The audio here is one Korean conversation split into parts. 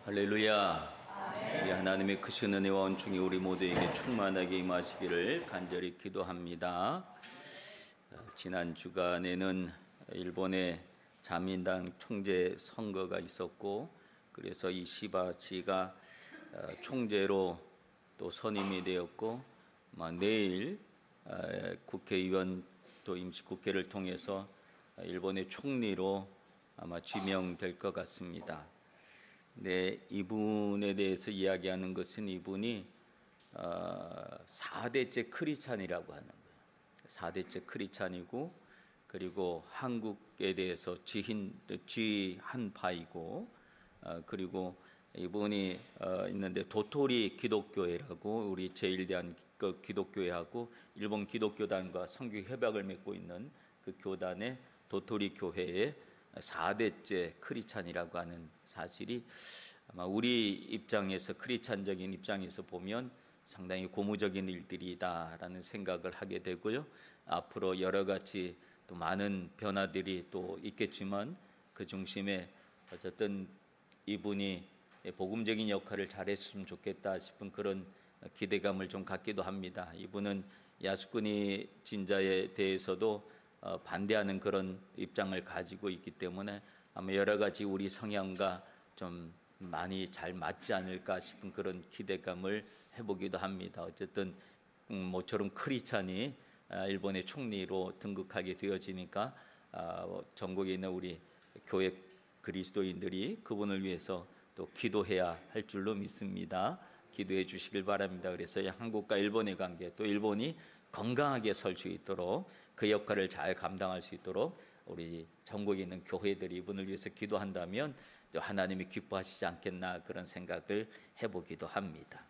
할렐루야. 우리 하나님의 크신 은혜와 은총이 우리 모두에게 충만하게 임하시기를 간절히 기도합니다. 지난 주간에는 일본의 자민당 총재 선거가 있었고, 그래서 이 시바치가 총재로 또 선임이 되었고, 내일 국회의원 또 임시국회를 통해서 일본의 총리로 아마 지명될 것 같습니다. 네, 이분에 대해서 이야기하는 것은 이분이 4대째 크리스찬이라고 하는 거예요. 4대째 크리스찬이고, 그리고 한국에 대해서 지한파이고, 그리고 이분이 있는데 도토리 기독교회라고, 우리 제1대한 기독교회하고 일본 기독교단과 선교 협약을 맺고 있는 그 교단의 도토리 교회의 4대째 크리스찬이라고 하는 사실이 아마 우리 입장에서, 크리스찬적인 입장에서 보면 상당히 고무적인 일들이다라는 생각을 하게 되고요. 앞으로 여러 가지 또 많은 변화들이 또 있겠지만 그 중심에 어쨌든 이분이 복음적인 역할을 잘했으면 좋겠다 싶은 그런 기대감을 좀 갖기도 합니다. 이분은 야스쿠니 진자에 대해서도 반대하는 그런 입장을 가지고 있기 때문에 아마 여러 가지 우리 성향과 좀 많이 잘 맞지 않을까 싶은 그런 기대감을 해보기도 합니다. 어쨌든 모처럼 크리스찬이 일본의 총리로 등극하게 되어지니까 전국에 있는 우리 교회 그리스도인들이 그분을 위해서 또 기도해야 할 줄로 믿습니다. 기도해 주시길 바랍니다. 그래서 한국과 일본의 관계, 또 일본이 건강하게 설 수 있도록, 그 역할을 잘 감당할 수 있도록 우리 전국에 있는 교회들이 이분을 위해서 기도한다면 하나님이 기뻐하시지 않겠나, 그런 생각을 해보기도 합니다.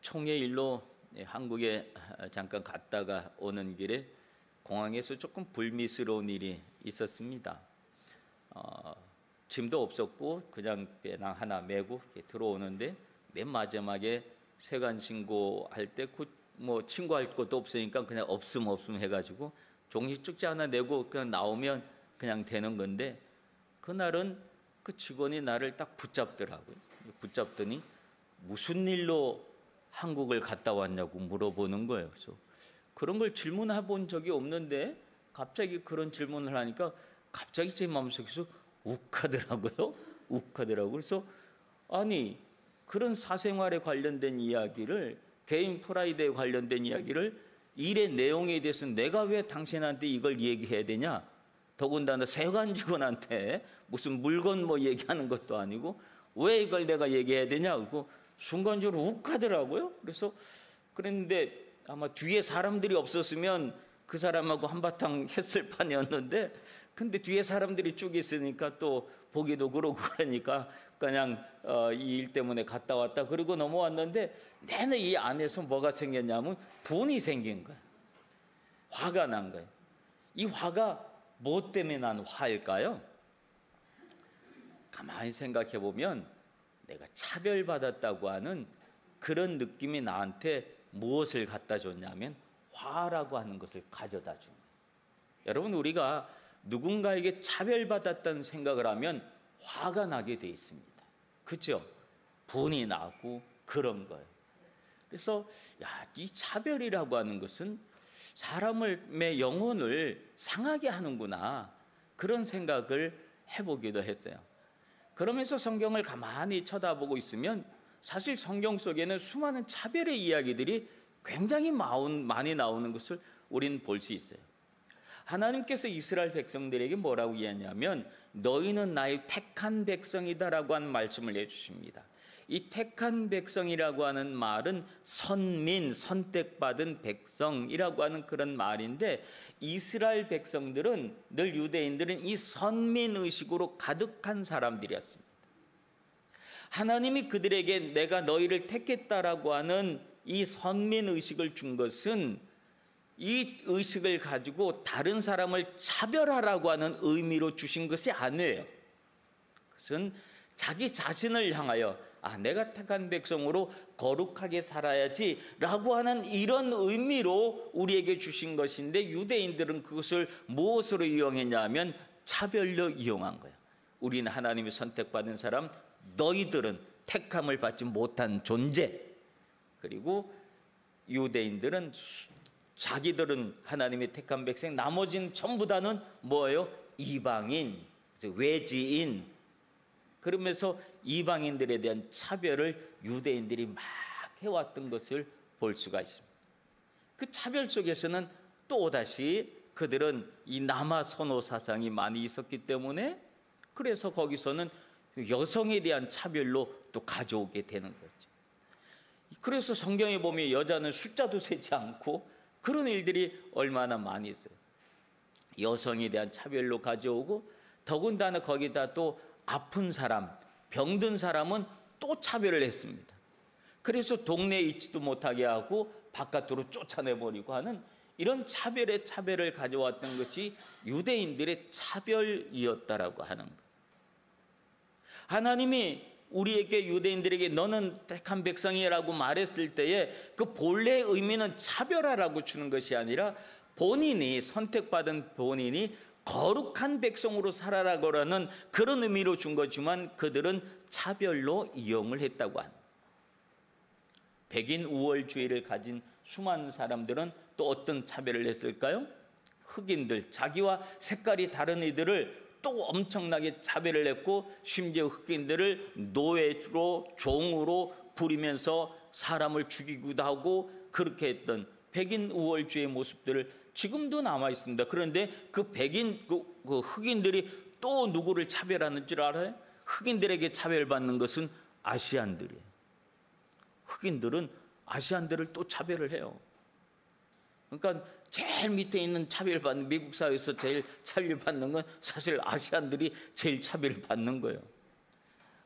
총회 일로 한국에 잠깐 갔다가 오는 길에 공항에서 조금 불미스러운 일이 있었습니다. 짐도 없었고 그냥 배낭 하나 메고 들어오는데 맨 마지막에 세관 신고할 때 뭐 친구할 것도 없으니까 그냥 없음 해가지고 종이 쪽지 하나 내고 그냥 나오면 그냥 되는 건데, 그날은 그 직원이 나를 딱 붙잡더라고요. 붙잡더니 무슨 일로 한국을 갔다 왔냐고 물어보는 거예요. 그래서 그런 걸 질문해 본 적이 없는데 갑자기 그런 질문을 하니까 갑자기 제 마음속에서 욱하더라고요. 그래서 아니, 그런 사생활에 관련된 이야기를, 개인 프라이드에 관련된 이야기를, 일의 내용에 대해서 내가 왜 당신한테 이걸 얘기해야 되냐? 더군다나 세관 직원한테 무슨 물건 뭐 얘기하는 것도 아니고 왜 이걸 내가 얘기해야 되냐? 그리고 순간적으로 욱하더라고요. 그래서 그랬는데 아마 뒤에 사람들이 없었으면 그 사람하고 한바탕 했을 판이었는데, 근데 뒤에 사람들이 쭉 있으니까 또 보기도 그러고 그러니까 그냥 이 일 때문에 갔다 왔다 그러고 넘어왔는데, 내내 이 안에서 뭐가 생겼냐면 분이 생긴 거예요. 화가 난 거예요. 이 화가 뭐 때문에 난 화일까요? 가만히 생각해 보면 내가 차별받았다고 하는 그런 느낌이 나한테 무엇을 갖다 줬냐면 화라고 하는 것을 가져다 준 거예요. 여러분, 우리가 누군가에게 차별받았다는 생각을 하면 화가 나게 돼 있습니다. 그렇죠? 분이 나고 그런 거예요. 그래서 이 차별이라고 하는 것은 사람의 영혼을 상하게 하는구나, 그런 생각을 해보기도 했어요. 그러면서 성경을 가만히 쳐다보고 있으면 사실 성경 속에는 수많은 차별의 이야기들이 굉장히 많이 나오는 것을 우리는 볼 수 있어요. 하나님께서 이스라엘 백성들에게 뭐라고 이야기하냐면 너희는 나의 택한 백성이다라고 하는 말씀을 해주십니다. 이 택한 백성이라고 하는 말은 선민, 선택받은 백성이라고 하는 그런 말인데, 이스라엘 백성들은, 늘 유대인들은 이 선민의식으로 가득한 사람들이었습니다. 하나님이 그들에게 내가 너희를 택했다라고 하는 이 선민의식을 준 것은 이 의식을 가지고 다른 사람을 차별하라고 하는 의미로 주신 것이 아니에요. 그것은 자기 자신을 향하여 내가 택한 백성으로 거룩하게 살아야지 라고 하는 이런 의미로 우리에게 주신 것인데, 유대인들은 그것을 무엇으로 이용했냐 하면 차별로 이용한 거예요. 우리는 하나님이 선택받은 사람, 너희들은 택함을 받지 못한 존재. 그리고 유대인들은 자기들은 하나님의 택한 백성, 나머지는 전부 다는 뭐예요? 이방인, 외지인. 그러면서 이방인들에 대한 차별을 유대인들이 막 해왔던 것을 볼 수가 있습니다. 그 차별 속에서는 또다시 그들은 이 남아 선호 사상이 많이 있었기 때문에, 그래서 거기서는 여성에 대한 차별로 또 가져오게 되는 거죠. 그래서 성경에 보면 여자는 숫자도 세지 않고 그런 일들이 얼마나 많이 있어요. 여성에 대한 차별로 가져오고, 더군다나 거기다 또 아픈 사람, 병든 사람은 또 차별을 했습니다. 그래서 동네에 있지도 못하게 하고 바깥으로 쫓아내버리고 하는 이런 차별의 차별을 가져왔던 것이 유대인들의 차별이었다라고 하는 것. 하나님이 우리에게, 유대인들에게 너는 택한 백성이라고 말했을 때에 그 본래의 의미는 차별하라고 주는 것이 아니라 본인이, 선택받은 본인이 거룩한 백성으로 살아라고라는 그런 의미로 준 거지만 그들은 차별로 이용을 했다고 합니다. 백인 우월주의를 가진 수많은 사람들은 또 어떤 차별을 했을까요? 흑인들, 자기와 색깔이 다른 이들을 또 엄청나게 차별을 했고, 심지어 흑인들을 노예로, 종으로 부리면서 사람을 죽이기도 하고 그렇게 했던 백인 우월주의의 모습들을 지금도 남아 있습니다. 그런데 그 백인, 그 흑인들이 또 누구를 차별하는 줄 알아요? 흑인들에게 차별받는 것은 아시안들이에요. 흑인들은 아시안들을 또 차별을 해요. 그러니까 제일 밑에 있는 차별받는, 미국 사회에서 제일 차별받는 건 사실 아시안들이 제일 차별받는 거예요.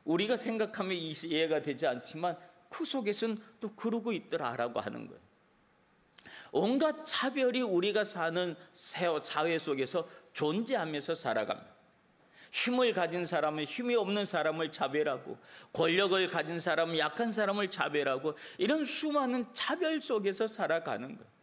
우리가 생각하면 이해가 되지 않지만 그 속에서는 또 그러고 있더라라고 하는 거예요. 온갖 차별이 우리가 사는 사회 속에서 존재하면서 살아갑니다. 힘을 가진 사람은 힘이 없는 사람을 차별하고, 권력을 가진 사람은 약한 사람을 차별하고, 이런 수많은 차별 속에서 살아가는 거예요.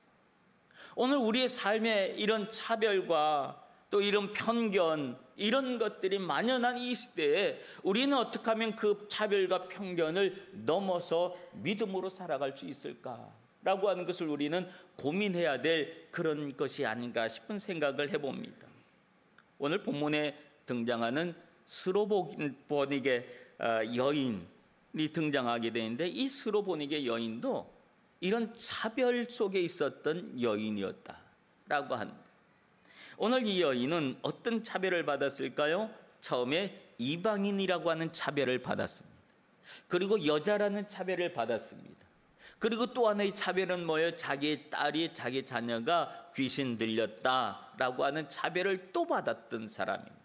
오늘 우리의 삶에 이런 차별과 또 이런 편견, 이런 것들이 만연한 이 시대에 우리는 어떻게 하면 그 차별과 편견을 넘어서 믿음으로 살아갈 수 있을까라고 하는 것을 우리는 고민해야 될 그런 것이 아닌가 싶은 생각을 해봅니다. 오늘 본문에 등장하는 스로보닉의 여인이 등장하게 되는데, 이 스로보닉의 여인도 이런 차별 속에 있었던 여인이었다라고 합니다. 오늘 이 여인은 어떤 차별을 받았을까요? 처음에 이방인이라고 하는 차별을 받았습니다. 그리고 여자라는 차별을 받았습니다. 그리고 또 하나의 차별은 뭐예요? 자기의 딸이, 자기 자녀가 귀신 들렸다라고 하는 차별을 또 받았던 사람입니다.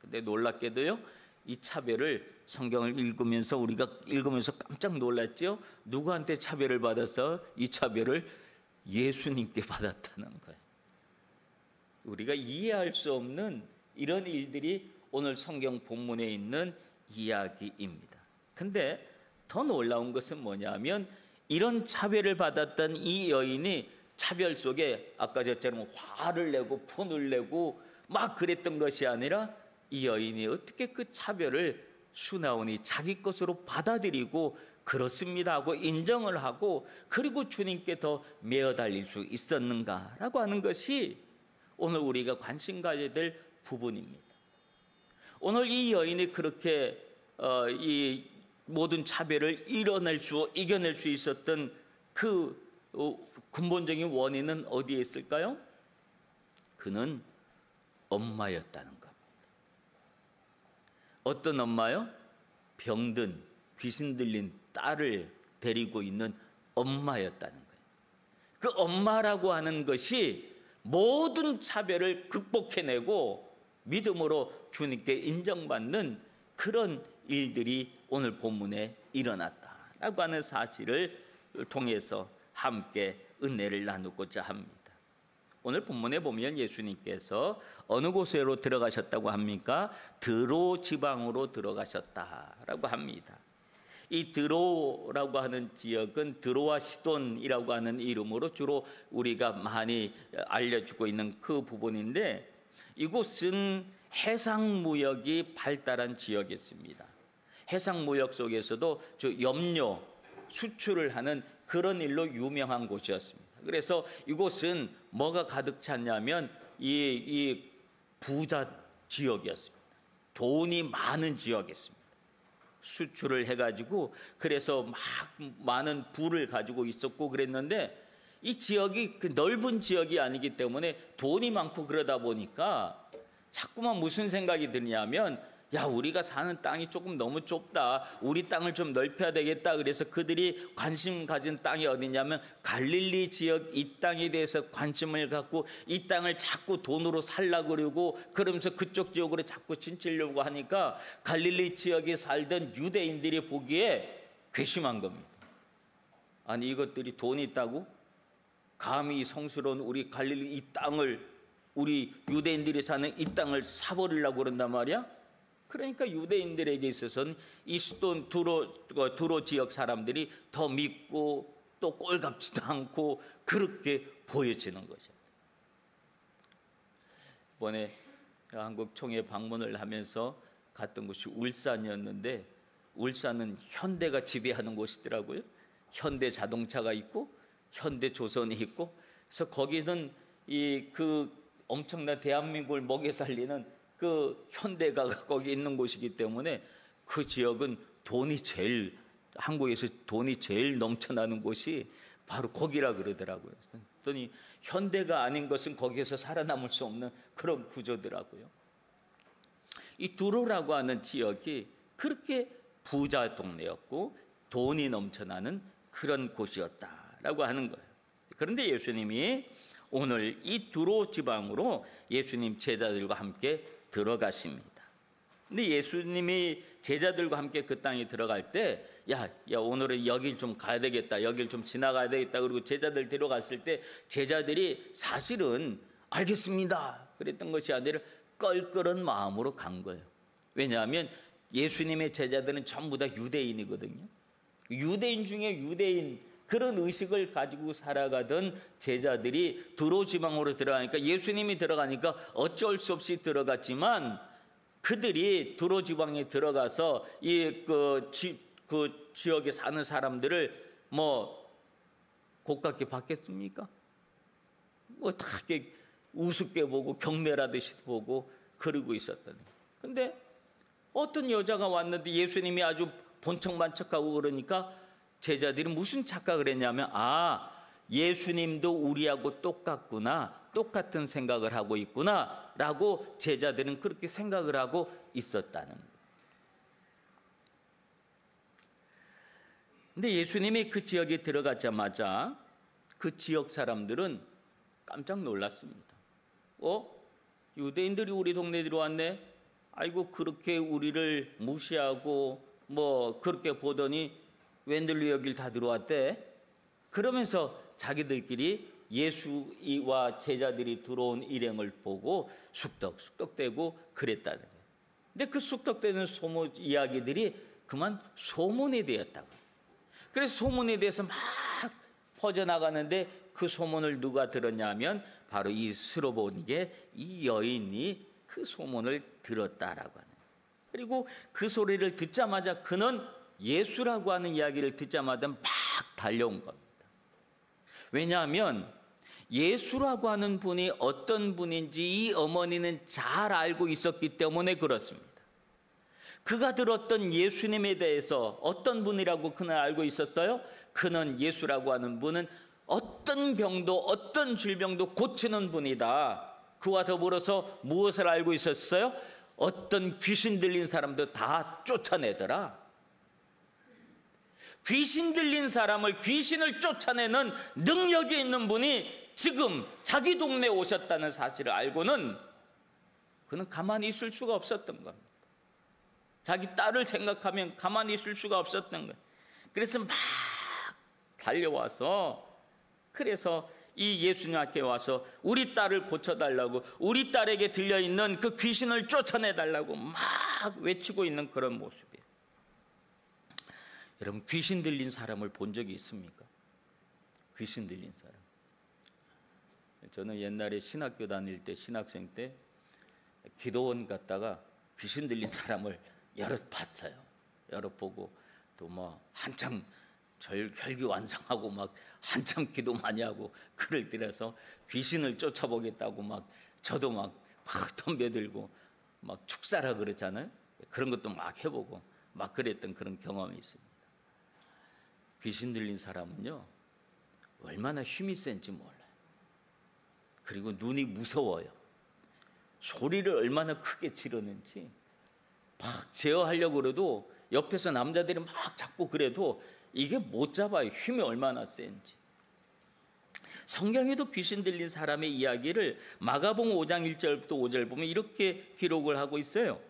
근데 놀랍게도요, 이 차별을 성경을 우리가 읽으면서 깜짝 놀랐죠. 누구한테 차별을 받아서 이 차별을 예수님께 받았다는 거예요. 우리가 이해할 수 없는 이런 일들이 오늘 성경 본문에 있는 이야기입니다. 근데 더 놀라운 것은 뭐냐면, 이런 차별을 받았던 이 여인이 차별 속에 아까 저처럼 화를 내고 푼을 내고 막 그랬던 것이 아니라, 이 여인이 어떻게 그 차별을 수나오니 자기 것으로 받아들이고 그렇습니다 하고 인정을 하고, 그리고 주님께 더 매어 달릴 수 있었는가라고 하는 것이 오늘 우리가 관심 가져야 될 부분입니다. 오늘 이 여인이 그렇게 이 모든 차별을 이겨낼 수 있었던 그 근본적인 원인은 어디에 있을까요? 그는 엄마였다는 겁니다. 어떤 엄마요? 병든, 귀신 들린 딸을 데리고 있는 엄마였다는 거예요. 그 엄마라고 하는 것이 모든 차별을 극복해내고 믿음으로 주님께 인정받는 그런 일들이 오늘 본문에 일어났다라고 하는 사실을 통해서 함께 은혜를 나누고자 합니다. 오늘 본문에 보면 예수님께서 어느 곳으로 들어가셨다고 합니까? 드로 지방으로 들어가셨다라고 합니다. 이 드로라고 하는 지역은 드로와 시돈이라고 하는 이름으로 주로 우리가 많이 알려주고 있는 그 부분인데, 이곳은 해상무역이 발달한 지역이었습니다. 해상무역 속에서도 염료 수출을 하는 그런 일로 유명한 곳이었습니다. 그래서 이곳은 뭐가 가득 찼냐면 이 부자 지역이었습니다. 돈이 많은 지역이었습니다. 수출을 해가지고 그래서 막 많은 부를 가지고 있었고 그랬는데, 이 지역이 그 넓은 지역이 아니기 때문에 돈이 많고 그러다 보니까 자꾸만 무슨 생각이 드냐면, 야, 우리가 사는 땅이 조금 너무 좁다, 우리 땅을 좀 넓혀야 되겠다. 그래서 그들이 관심 가진 땅이 어디냐면 갈릴리 지역, 이 땅에 대해서 관심을 갖고 이 땅을 자꾸 돈으로 살려고 그러고, 그러면서 그쪽 지역으로 자꾸 진치려고 하니까 갈릴리 지역에 살던 유대인들이 보기에 괘씸한 겁니다. 아니, 이것들이 돈이 있다고 감히 성스러운 우리 갈릴리 이 땅을, 우리 유대인들이 사는 이 땅을 사버리려고 그런단 말이야. 그러니까 유대인들에게 있어서는 이 수돈 두로 지역 사람들이 더 믿고 또 꼴값지도 않고 그렇게 보여지는 것이야. 이번에 한국 총회 방문을 하면서 갔던 곳이 울산이었는데, 울산은 현대가 지배하는 곳이더라고요. 현대 자동차가 있고 현대 조선이 있고, 그래서 거기는 그 엄청난 대한민국을 먹여 살리는 그 현대가 거기 있는 곳이기 때문에 그 지역은 한국에서 돈이 제일 넘쳐나는 곳이 바로 거기라 그러더라고요. 그랬더니 현대가 아닌 것은 거기에서 살아남을 수 없는 그런 구조더라고요. 이 두로라고 하는 지역이 그렇게 부자 동네였고 돈이 넘쳐나는 그런 곳이었다라고 하는 거예요. 그런데 예수님이 오늘 이 두로 지방으로 예수님 제자들과 함께 들어가십니다. 근데 예수님이 제자들과 함께 그 땅에 들어갈 때, 야, 오늘은 여길 좀 가야 되겠다, 여길 좀 지나가야 되겠다. 그리고 제자들 데려갔을 때 제자들이 사실은 알겠습니다 그랬던 것이 아니라 껄끄러운 마음으로 간 거예요. 왜냐하면 예수님의 제자들은 전부 다 유대인이거든요. 유대인 중에 유대인, 그런 의식을 가지고 살아가던 제자들이 두로 지방으로 들어가니까, 예수님이 들어가니까 어쩔 수 없이 들어갔지만, 그들이 두로 지방에 들어가서 그 지역에 사는 사람들을 뭐 고깝게 봤겠습니까? 뭐 다 우습게 보고 경멸하듯이 보고 그러고 있었다는. 근데 어떤 여자가 왔는데 예수님이 아주 본척반척하고 그러니까 제자들이 무슨 착각을 했냐면, 예수님도 우리하고 똑같구나, 똑같은 생각을 하고 있구나 라고 제자들은 그렇게 생각을 하고 있었다는 거예요. 근데 예수님이 그 지역에 들어가자마자 그 지역 사람들은 깜짝 놀랐습니다. 유대인들이 우리 동네에 들어왔네? 아이고, 그렇게 우리를 무시하고 뭐 그렇게 보더니 웬들로 여길 다 들어왔대? 그러면서 자기들끼리 예수와 제자들이 들어온 일행을 보고 쑥덕쑥덕대고 그랬다는 거예요. 근데 그 쑥덕대는 소문 이야기들이 그만 소문이 되었다고. 그래서 소문에 대해서 막 퍼져나가는데, 그 소문을 누가 들었냐면 바로 이 스로보니게 이 여인이 그 소문을 들었다라고 하는. 그리고 그 소리를 듣자마자 그는 예수라고 하는 이야기를 듣자마자 막 달려온 겁니다. 왜냐하면 예수라고 하는 분이 어떤 분인지 이 어머니는 잘 알고 있었기 때문에 그렇습니다. 그가 들었던 예수님에 대해서 어떤 분이라고 그는 알고 있었어요? 그는 예수라고 하는 분은 어떤 병도 어떤 질병도 고치는 분이다. 그와 더불어서 무엇을 알고 있었어요? 어떤 귀신 들린 사람도 다 쫓아내더라. 귀신 들린 사람을, 귀신을 쫓아내는 능력이 있는 분이 지금 자기 동네에 오셨다는 사실을 알고는 그는 가만히 있을 수가 없었던 겁니다. 자기 딸을 생각하면 가만히 있을 수가 없었던 거예요. 그래서 막 달려와서, 그래서 이 예수님 앞에 와서 우리 딸을 고쳐달라고, 우리 딸에게 들려있는 그 귀신을 쫓아내달라고 막 외치고 있는 그런 모습이에요. 여러분, 귀신 들린 사람을 본 적이 있습니까? 귀신 들린 사람. 저는 옛날에 신학교 다닐 때, 신학생 때 기도원 갔다가 귀신 들린 사람을 여러 봤어요. 여러 보고 또 뭐 한참 결기완성하고 막 한참 기도 많이 하고 그럴 때라서 귀신을 쫓아보겠다고 막 저도 막 덤벼들고 막 축사라 그러잖아요. 그런 것도 막 해보고 막 그랬던 그런 경험이 있습니다. 귀신 들린 사람은요 얼마나 힘이 센지 몰라요. 그리고 눈이 무서워요. 소리를 얼마나 크게 지르는지 막 제어하려고 그래도 옆에서 남자들이 막 잡고 그래도 이게 못 잡아요. 힘이 얼마나 센지. 성경에도 귀신 들린 사람의 이야기를 마가복음 5장 1절부터 5절 보면 이렇게 기록을 하고 있어요.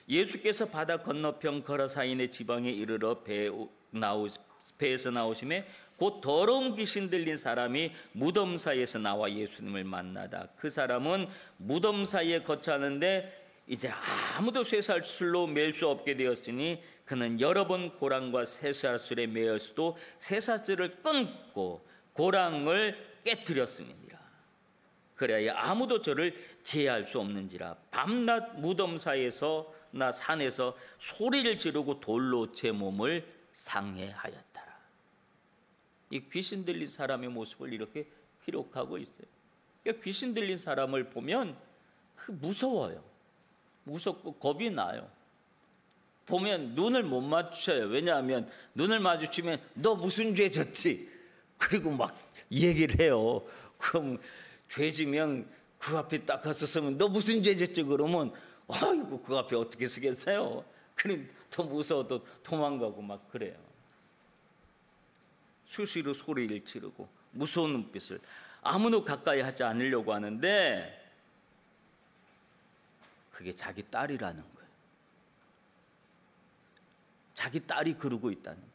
예수께서 바다 건너편 거라사인의 지방에 이르러 배에서 나오심에 곧 더러운 귀신 들린 사람이 무덤 사이에서 나와 예수님을 만나다 그 사람은 무덤 사이에 거처하는데 이제 아무도 쇠살술로 맬 수 없게 되었으니 그는 여러 번 고랑과 쇠살술에 매였어도 쇠살술을 끊고 고랑을 깨뜨렸습니다. 그래야 아무도 저를 제할 수 없는지라 밤낮 무덤 사이에서나 산에서 소리를 지르고 돌로 제 몸을 상해하였더라. 이 귀신 들린 사람의 모습을 이렇게 기록하고 있어요. 그러니까 귀신 들린 사람을 보면 무서워요. 무섭고 겁이 나요. 보면 눈을 못 맞춰요. 왜냐하면 눈을 마주치면 너 무슨 죄 졌지? 그리고 막 얘기를 해요. 그럼 죄 지면 그 앞에 딱 가서 서면 너 무슨 죄 졌지? 그러면 아이고 그 앞에 어떻게 쓰겠어요? 그래 더 무서워도 도망가고 막 그래요. 수시로 소리를 지르고 무서운 눈빛을 아무도 가까이 하지 않으려고 하는데 그게 자기 딸이라는 거예요. 자기 딸이 그러고 있다는 거예요.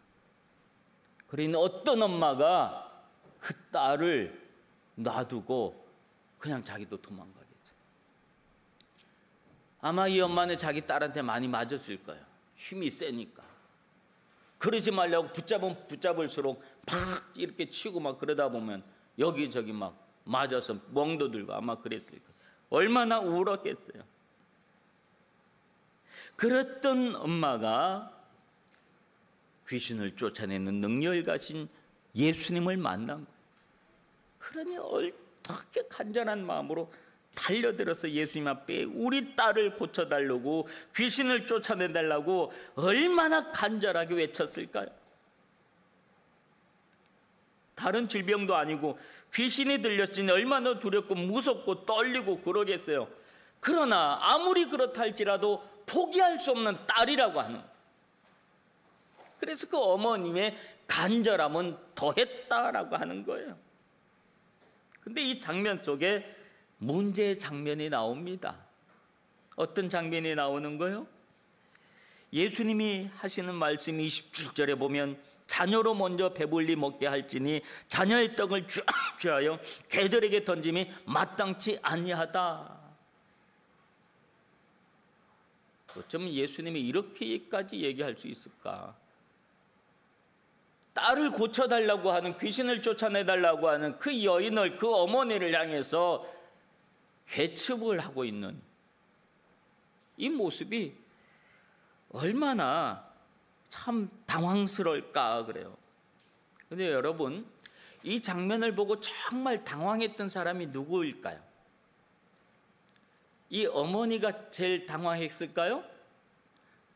그러니 어떤 엄마가 그 딸을 놔두고 그냥 자기도 도망가겠죠. 아마 이 엄마는 자기 딸한테 많이 맞았을 거예요. 힘이 세니까. 그러지 말라고 붙잡을수록 팍 이렇게 치고 막 그러다 보면 여기저기 막 맞아서 멍도 들고 아마 그랬을 거예요. 얼마나 울었겠어요. 그랬던 엄마가 귀신을 쫓아내는 능력을 가진 예수님을 만난 거예요. 그러니 어떻게 간절한 마음으로 달려들어서 예수님 앞에 우리 딸을 고쳐달라고 귀신을 쫓아내달라고 얼마나 간절하게 외쳤을까요? 다른 질병도 아니고 귀신이 들렸으니 얼마나 두렵고 무섭고 떨리고 그러겠어요. 그러나 아무리 그렇다 할지라도 포기할 수 없는 딸이라고 하는 거예요. 그래서 그 어머님의 간절함은 더했다라고 하는 거예요. 근데 이 장면 속에 문제의 장면이 나옵니다. 어떤 장면이 나오는 거예요? 예수님이 하시는 말씀 27절에 보면 자녀로 먼저 배불리 먹게 할지니 자녀의 떡을 취하여 개들에게 던짐이 마땅치 아니하다. 어쩌면 예수님이 이렇게까지 얘기할 수 있을까? 딸을 고쳐달라고 하는, 귀신을 쫓아내달라고 하는 그 여인을, 그 어머니를 향해서 개측을 하고 있는 이 모습이 얼마나 참 당황스러울까 그래요. 근데 여러분, 이 장면을 보고 정말 당황했던 사람이 누구일까요? 이 어머니가 제일 당황했을까요?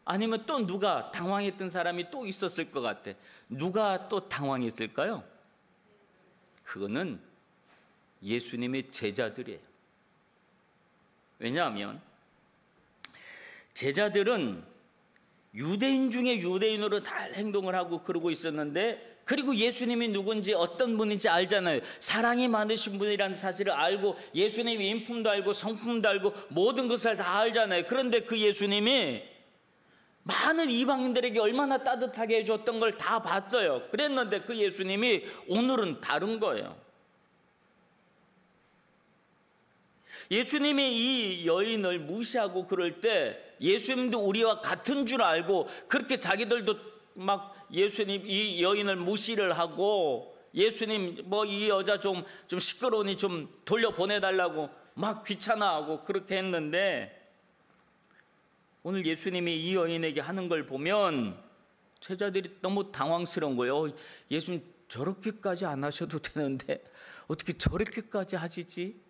아니면 또 누가 당황했던 사람이 또 있었을 것 같아. 누가 또 당황했을까요? 그거는 예수님의 제자들이에요. 왜냐하면 제자들은 유대인 중에 유대인으로 잘 행동을 하고 그러고 있었는데, 그리고 예수님이 누군지 어떤 분인지 알잖아요. 사랑이 많으신 분이라는 사실을 알고 예수님의 인품도 알고 성품도 알고 모든 것을 다 알잖아요. 그런데 그 예수님이 많은 이방인들에게 얼마나 따뜻하게 해줬던 걸 다 봤어요. 그랬는데 그 예수님이 오늘은 다른 거예요. 예수님이 이 여인을 무시하고 그럴 때 예수님도 우리와 같은 줄 알고 그렇게 자기들도 막 예수님 이 여인을 무시를 하고, 예수님 뭐 이 여자 좀 시끄러우니 좀 돌려보내달라고 막 귀찮아하고 그렇게 했는데, 오늘 예수님이 이 여인에게 하는 걸 보면 제자들이 너무 당황스러운 거예요. 예수님 저렇게까지 안 하셔도 되는데 어떻게 저렇게까지 하시지?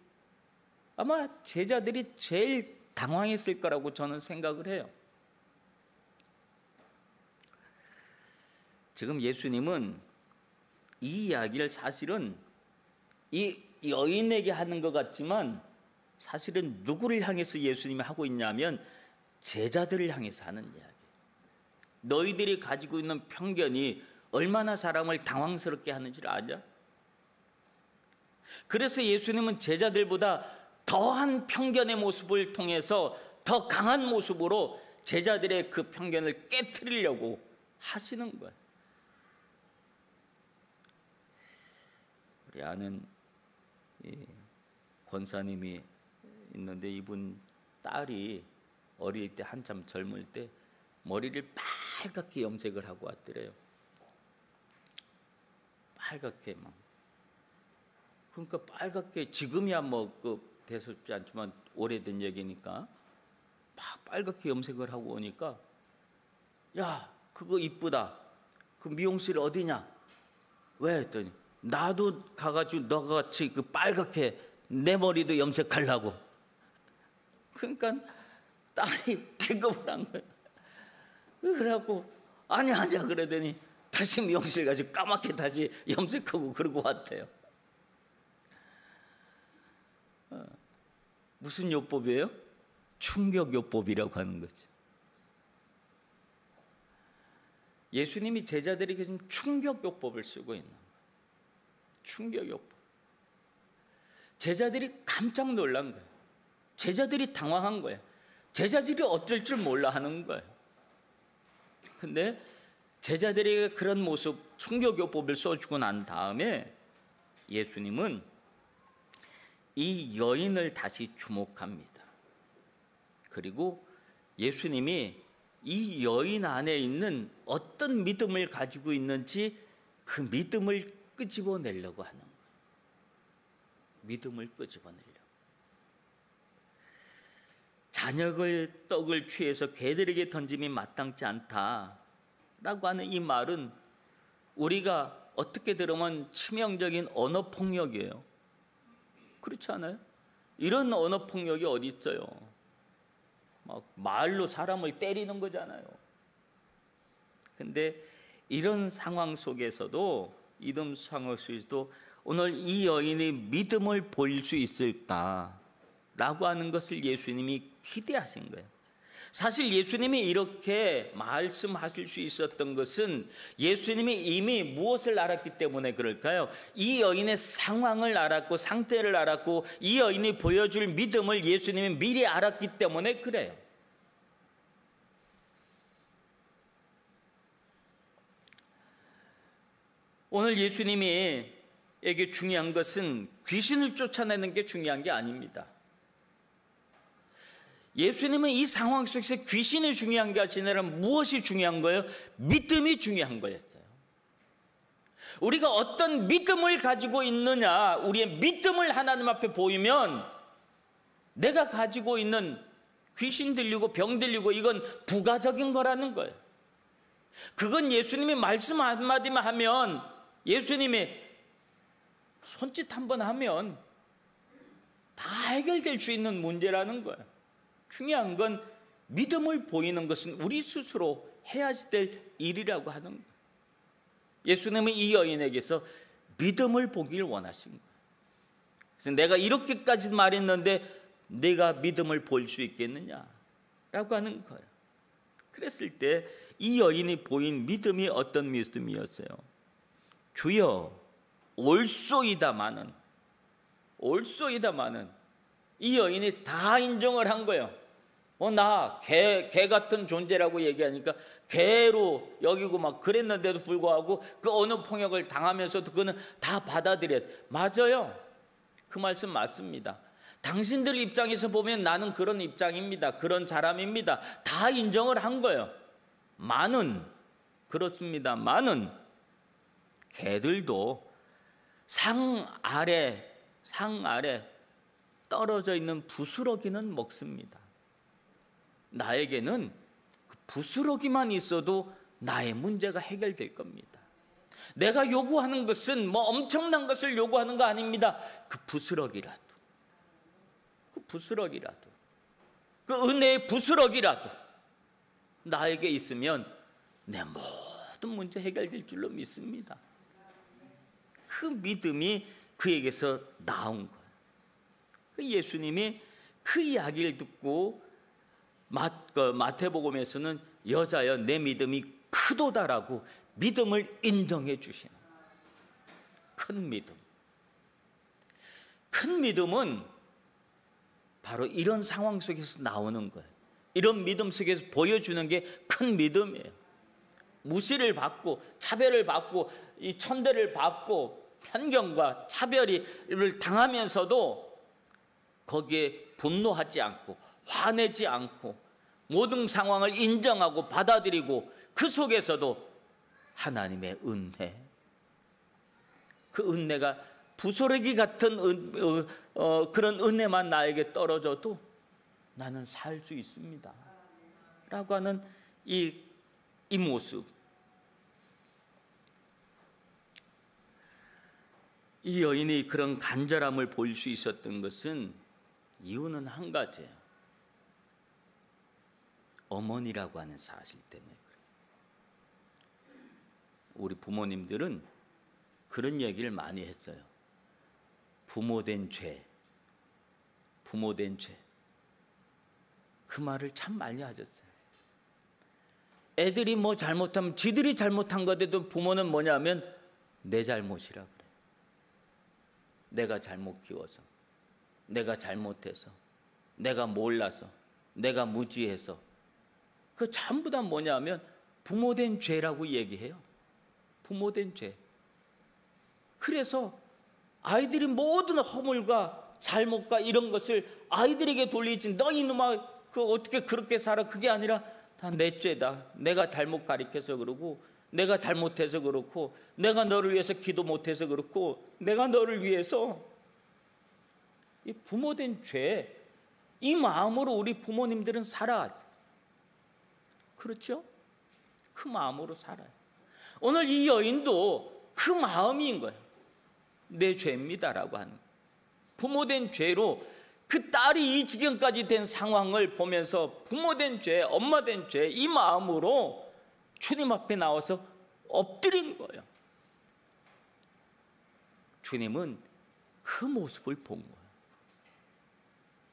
아마 제자들이 제일 당황했을 거라고 저는 생각을 해요. 지금 예수님은 이 이야기를 사실은 이 여인에게 하는 것 같지만 사실은 누구를 향해서 예수님이 하고 있냐면 제자들을 향해서 하는 이야기. 너희들이 가지고 있는 편견이 얼마나 사람을 당황스럽게 하는지를 아냐? 그래서 예수님은 제자들보다 더한 편견의 모습을 통해서 더 강한 모습으로 제자들의 그 편견을 깨트리려고 하시는 거예요. 우리 아는 권사님이 있는데 이분 딸이 어릴 때 한참 젊을 때 머리를 빨갛게 염색을 하고 왔더래요. 빨갛게 막. 그러니까 빨갛게 지금이야 뭐 대수롭지 않지만 오래된 얘기니까 막 빨갛게 염색을 하고 오니까 야 그거 이쁘다. 그 미용실 어디냐? 왜 했더니 나도 가가지고 너같이 그 빨갛게 내 머리도 염색하려고. 그러니까 딸이 기겁을 한 거예요. 그래갖고 아니야 그러더니 다시 미용실 가서 까맣게 다시 염색하고 그러고 왔대요. 무슨 요법이에요? 충격요법이라고 하는 거죠. 예수님이 제자들에게 지금 충격요법을 쓰고 있는 거예요. 충격요법. 제자들이 깜짝 놀란 거예요. 제자들이 당황한 거예요. 제자들이 어쩔 줄 몰라 하는 거예요. 근데 제자들에게 그런 모습 충격요법을 써주고 난 다음에 예수님은 이 여인을 다시 주목합니다. 그리고 예수님이 이 여인 안에 있는 어떤 믿음을 가지고 있는지 그 믿음을 끄집어내려고 하는 거예요. 믿음을 끄집어내려고. 잔여을 떡을 취해서 개들에게 던짐이 마땅치 않다라고 하는 이 말은 우리가 어떻게 들으면 치명적인 언어폭력이에요. 그렇지 않아요? 이런 언어폭력이 어디 있어요? 막 말로 사람을 때리는 거잖아요. 근데 이런 상황 속에서도 오늘 이 여인이 믿음을 보일 수 있을까라고 하는 것을 예수님이 기대하신 거예요. 사실 예수님이 이렇게 말씀하실 수 있었던 것은 예수님이 이미 무엇을 알았기 때문에 그럴까요? 이 여인의 상황을 알았고 상태를 알았고 이 여인이 보여줄 믿음을 예수님이 미리 알았기 때문에 그래요. 오늘 예수님이 에게 중요한 것은 귀신을 쫓아내는 게 중요한 게 아닙니다. 예수님은 이 상황 속에서 귀신이 중요한 것이 아니라 무엇이 중요한 거예요? 믿음이 중요한 거였어요. 우리가 어떤 믿음을 가지고 있느냐, 우리의 믿음을 하나님 앞에 보이면 내가 가지고 있는 귀신 들리고 병 들리고 이건 부가적인 거라는 거예요. 그건 예수님이 말씀 한마디만 하면, 예수님이 손짓 한번 하면 다 해결될 수 있는 문제라는 거예요. 중요한 건 믿음을 보이는 것은 우리 스스로 해야 될 일이라고 하는 거예요. 예수님은 이 여인에게서 믿음을 보길 원하신 거예요. 그래서 내가 이렇게까지 말했는데 내가 믿음을 볼 수 있겠느냐라고 하는 거예요. 그랬을 때 이 여인이 보인 믿음이 어떤 믿음이었어요? 주여 올소이다마는, 올소이다마는, 이 여인이 다 인정을 한 거예요. 나 개 같은 존재라고 얘기하니까 개로 여기고 막 그랬는데도 불구하고 그 어느 폭력을 당하면서도 그는 다 받아들였어요. 맞아요. 그 말씀 맞습니다. 당신들 입장에서 보면 나는 그런 입장입니다. 그런 사람입니다. 다 인정을 한 거예요. 많은, 그렇습니다. 많은 개들도 상 아래 떨어져 있는 부스러기는 먹습니다. 나에게는 그 부스러기만 있어도 나의 문제가 해결될 겁니다. 내가 요구하는 것은 뭐 엄청난 것을 요구하는 거 아닙니다. 그 부스러기라도, 그 은혜의 부스러기라도 나에게 있으면 내 모든 문제 해결될 줄로 믿습니다. 그 믿음이 그에게서 나온 거예요. 예수님이 그 이야기를 듣고 마태복음에서는 여자여 내 믿음이 크도다라고 믿음을 인정해 주시는 큰 믿음. 큰 믿음은 바로 이런 상황 속에서 나오는 거예요. 이런 믿음 속에서 보여주는 게 큰 믿음이에요. 무시를 받고 차별을 받고 이 천대를 받고 편견과 차별을 당하면서도 거기에 분노하지 않고 화내지 않고 모든 상황을 인정하고 받아들이고 그 속에서도 하나님의 은혜, 그 은혜가 부스러기 같은 그런 은혜만 나에게 떨어져도 나는 살 수 있습니다 라고 하는 이 모습. 이 여인이 그런 간절함을 보일 수 있었던 것은 이유는 한 가지예요. 어머니라고 하는 사실 때문에 그래요. 우리 부모님들은 그런 얘기를 많이 했어요. 부모된 죄. 그 말을 참 많이 하셨어요. 애들이 뭐 잘못하면 지들이 잘못한 것에도 부모는 뭐냐면 내 잘못이라 그래요. 내가 잘못 키워서, 내가 잘못해서, 내가 몰라서, 내가 무지해서. 그 전부 다 뭐냐면 부모된 죄라고 얘기해요. 부모된 죄. 그래서 아이들이 모든 허물과 잘못과 이런 것을 아이들에게 돌리지, 너 이놈아 그 어떻게 그렇게 살아, 그게 아니라 다 내 죄다. 내가 잘못 가르쳐서 그러고, 내가 잘못해서 그렇고, 내가 너를 위해서 기도 못해서 그렇고, 내가 너를 위해서. 이 부모된 죄, 이 마음으로 우리 부모님들은 살아. 그렇죠? 그 마음으로 살아요. 오늘 이 여인도 그 마음인 거예요. 내 죄입니다라고 하는. 부모된 죄로 그 딸이 이 지경까지 된 상황을 보면서 부모된 죄, 엄마된 죄, 이 마음으로 주님 앞에 나와서 엎드린 거예요. 주님은 그 모습을 본 거예요.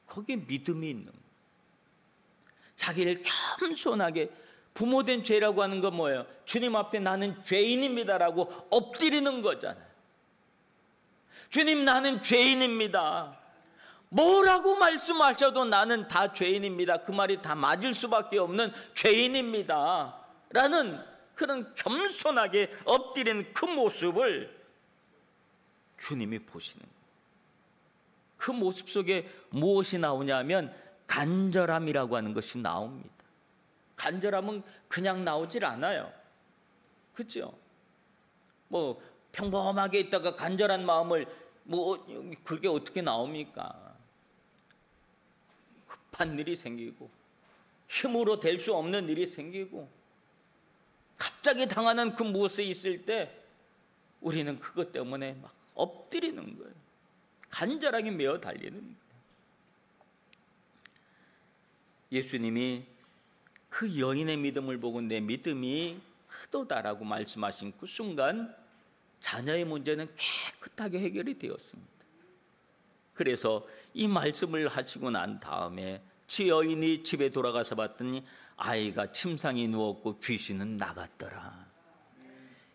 거기에 믿음이 있는 거예요. 자기를 겸손하게, 부모된 죄라고 하는 건 뭐예요? 주님 앞에 나는 죄인입니다라고 엎드리는 거잖아요. 주님, 나는 죄인입니다. 뭐라고 말씀하셔도 나는 다 죄인입니다. 그 말이 다 맞을 수밖에 없는 죄인입니다 라는 그런 겸손하게 엎드리는 그 모습을 주님이 보시는 거예요. 그 모습 속에 무엇이 나오냐면 간절함이라고 하는 것이 나옵니다. 간절함은 그냥 나오질 않아요. 그렇죠? 뭐 평범하게 있다가 간절한 마음을 뭐 그게 어떻게 나옵니까? 급한 일이 생기고 힘으로 될 수 없는 일이 생기고 갑자기 당하는 그 무엇에 있을 때 우리는 그것 때문에 막 엎드리는 거예요. 간절하게 메어 달리는 거예요. 예수님이 그 여인의 믿음을 보고 내 믿음이 크도다라고 말씀하신 그 순간 자녀의 문제는 깨끗하게 해결이 되었습니다. 그래서 이 말씀을 하시고 난 다음에 여인이 집에 돌아가서 봤더니 아이가 침상에 누웠고 귀신은 나갔더라.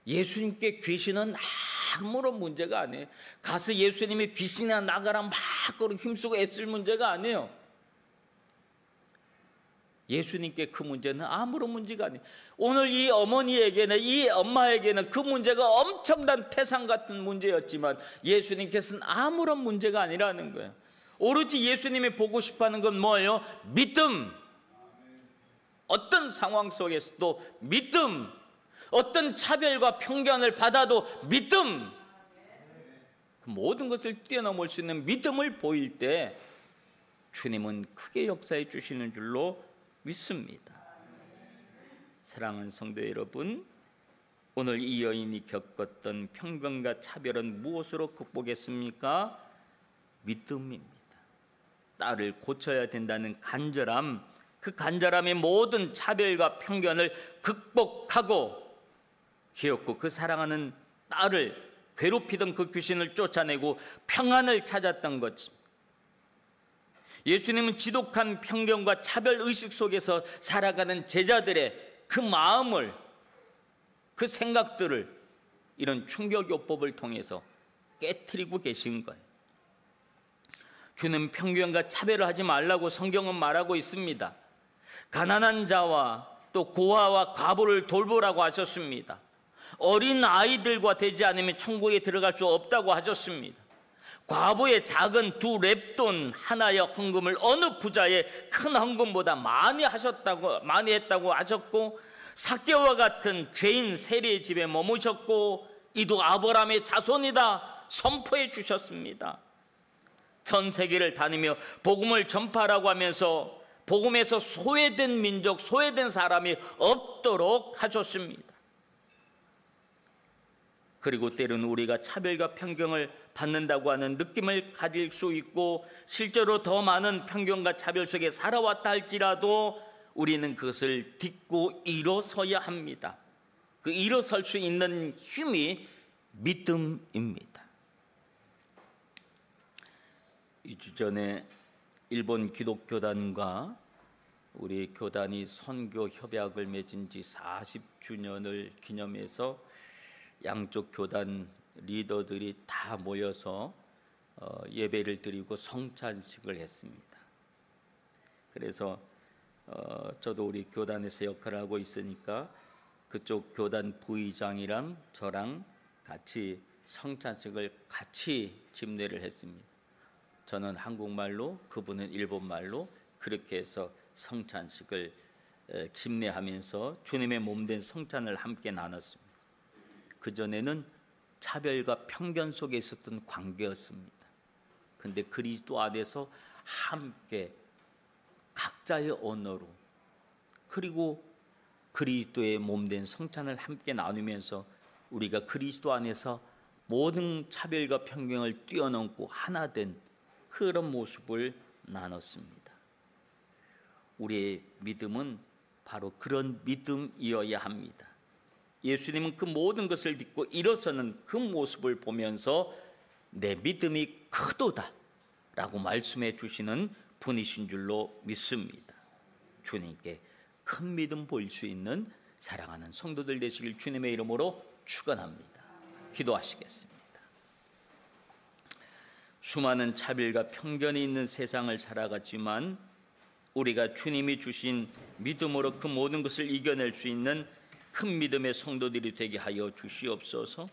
예수님께 귀신은 아무런 문제가 아니에요. 가서 예수님이 귀신이나 나가라 막 힘쓰고 애쓸 문제가 아니에요. 예수님께 그 문제는 아무런 문제가 아니에요. 오늘 이 어머니에게는, 이 엄마에게는 그 문제가 엄청난 태산 같은 문제였지만 예수님께서는 아무런 문제가 아니라는 거예요. 오로지 예수님이 보고 싶어하는 건 뭐예요? 믿음. 어떤 상황 속에서도 믿음. 어떤 차별과 편견을 받아도 믿음. 모든 것을 뛰어넘을 수 있는 믿음을 보일 때 주님은 크게 역사해 주시는 줄로 믿습니다. 사랑하는 성도 여러분, 오늘 이 여인이 겪었던 편견과 차별은 무엇으로 극복했습니까? 믿음입니다. 딸을 고쳐야 된다는 간절함, 그 간절함의 모든 차별과 편견을 극복하고 기었고, 그 사랑하는 딸을 괴롭히던 그 귀신을 쫓아내고 평안을 찾았던 것입니다. 예수님은 지독한 편견과 차별 의식 속에서 살아가는 제자들의 그 마음을, 그 생각들을 이런 충격요법을 통해서 깨트리고 계신 거예요. 주는 편견과 차별을 하지 말라고 성경은 말하고 있습니다. 가난한 자와 또 고아와 과부를 돌보라고 하셨습니다. 어린 아이들과 되지 않으면 천국에 들어갈 수 없다고 하셨습니다. 과부의 작은 2렙돈 하나의 헌금을 어느 부자의 큰 헌금보다 많이 했다고 하셨고, 삭개와 같은 죄인 세리의 집에 머무셨고, 이도 아브라함의 자손이다 선포해 주셨습니다. 전 세계를 다니며 복음을 전파하라고 하면서 복음에서 소외된 민족, 소외된 사람이 없도록 하셨습니다. 그리고 때로는 우리가 차별과 편견을 받는다고 하는 느낌을 가질 수 있고, 실제로 더 많은 편견과 차별 속에 살아왔다 할지라도 우리는 그것을 딛고 일어서야 합니다. 그 일어설 수 있는 힘이 믿음입니다. 2주 전에 일본 기독교단과 우리 교단이 선교 협약을 맺은 지 40주년을 기념해서 양쪽 교단 리더들이 다 모여서 예배를 드리고 성찬식을 했습니다. 그래서 저도 우리 교단에서 역할을 하고 있으니까 그쪽 교단 부의장이랑 저랑 같이 성찬식을 같이 집례를 했습니다. 저는 한국말로, 그분은 일본말로 그렇게 해서 성찬식을 집례하면서 주님의 몸된 성찬을 함께 나눴습니다. 그전에는 차별과 편견 속에 있었던 관계였습니다. 그런데 그리스도 안에서 함께 각자의 언어로, 그리고 그리스도의 몸된 성찬을 함께 나누면서 우리가 그리스도 안에서 모든 차별과 편견을 뛰어넘고 하나 된 그런 모습을 나눴습니다. 우리의 믿음은 바로 그런 믿음이어야 합니다. 예수님은 그 모든 것을 믿고 일어서는 그 모습을 보면서 내 믿음이 크도다 라고 말씀해 주시는 분이신 줄로 믿습니다. 주님께 큰 믿음 보일 수 있는 사랑하는 성도들 되시길 주님의 이름으로 축원합니다. 기도하시겠습니다. 수많은 차별과 편견이 있는 세상을 살아갔지만 우리가 주님이 주신 믿음으로 그 모든 것을 이겨낼 수 있는 큰 믿음의 성도들이 되게 하여 주시옵소서.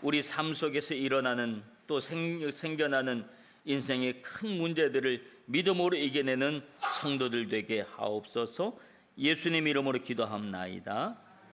우리 삶 속에서 일어나는 또 생겨나는 인생의 큰 문제들을 믿음으로 이겨내는 성도들 되게 하옵소서. 예수님 이름으로 기도합나이다.